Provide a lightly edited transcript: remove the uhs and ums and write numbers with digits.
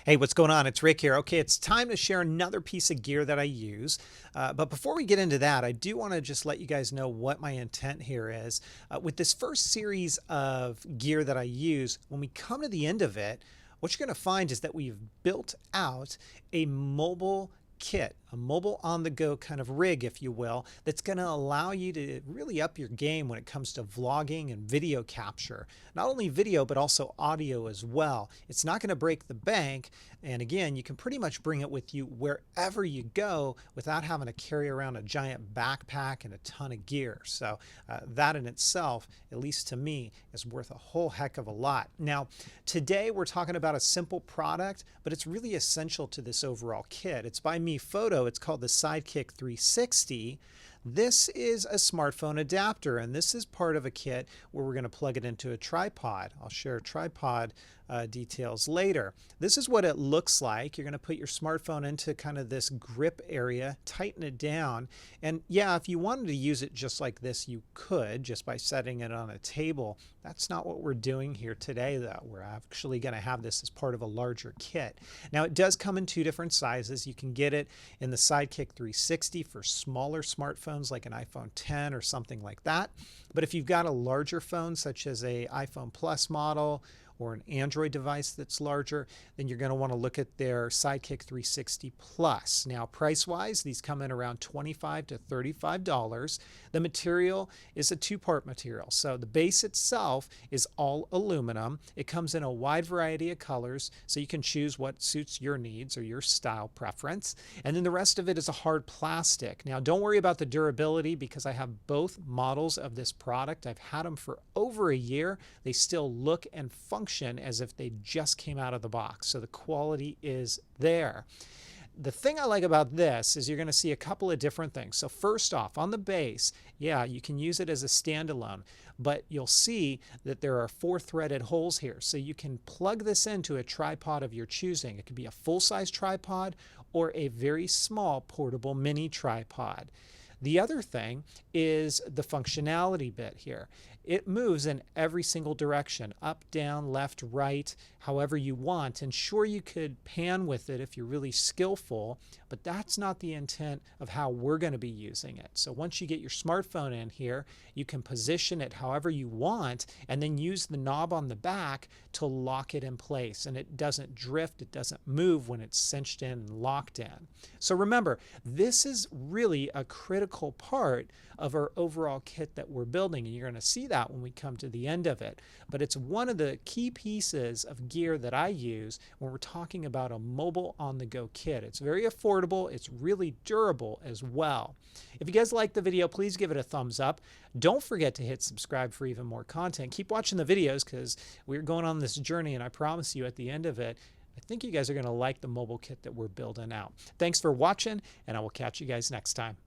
Hey, what's going on? It's Rick here. Okay, it's time to share another piece of gear that I use. But before we get into that, I do want to just let you guys know what my intent here is. With this first series of gear that I use, when we come to the end of it, what you're going to find is that we've built out a mobile kit, a mobile on-the-go kind of rig, if you will, that's going to allow you to really up your game when it comes to vlogging and video capture. Not only video, but also audio as well. It's not going to break the bank, and again, you can pretty much bring it with you wherever you go without having to carry around a giant backpack and a ton of gear. So that in itself, at least to me, is worth a whole heck of a lot. Now, today we're talking about a simple product, but it's really essential to this overall kit. It's by MeFoto. It's called the SideKick360. This is a smartphone adapter, and this is part of a kit where we're going to plug it into a tripod. I'll share tripod details later. This is what it looks like. You're going to put your smartphone into kind of this grip area, tighten it down, and yeah, if you wanted to use it just like this, you could, just by setting it on a table. That's not what we're doing here today, though. We're actually going to have this as part of a larger kit. Now, it does come in two different sizes. You can get it in the SideKick360 for smaller smartphones like an iPhone 10 or something like that. But if you've got a larger phone, such as a iPhone Plus model or an Android device that's larger, then you're going to want to look at their SideKick360 Plus. Now, price-wise, these come in around $25 to $35. The material is a two-part material. So the base itself is all aluminum. It comes in a wide variety of colors, so you can choose what suits your needs or your style preference. And then the rest of it is a hard plastic. Now, don't worry about the durability because I have both models of this product. I've had them for over a year. They still look and function as if they just came out of the box. So the quality is there. The thing I like about this is you're going to see a couple of different things. So first off, on the base, yeah, you can use it as a standalone, but you'll see that there are 4 threaded holes here. So you can plug this into a tripod of your choosing. It could be a full-size tripod or a very small portable mini tripod. The other thing is the functionality bit here. It moves in every single direction, up, down, left, right, however you want. And sure, you could pan with it if you're really skillful, but that's not the intent of how we're going to be using it. So once you get your smartphone in here, you can position it however you want and then use the knob on the back to lock it in place. And it doesn't drift, it doesn't move when it's cinched in and locked in. So remember, this is really a critical part of our overall kit that we're building, and you're going to see that when we come to the end of it. But it's one of the key pieces of gear that I use when we're talking about a mobile on-the-go kit. It's very affordable, it's really durable as well. If you guys like the video, please give it a thumbs up. Don't forget to hit subscribe for even more content. Keep watching the videos because we're going on this journey, and I promise you at the end of it, I think you guys are going to like the mobile kit that we're building out. Thanks for watching, and I will catch you guys next time.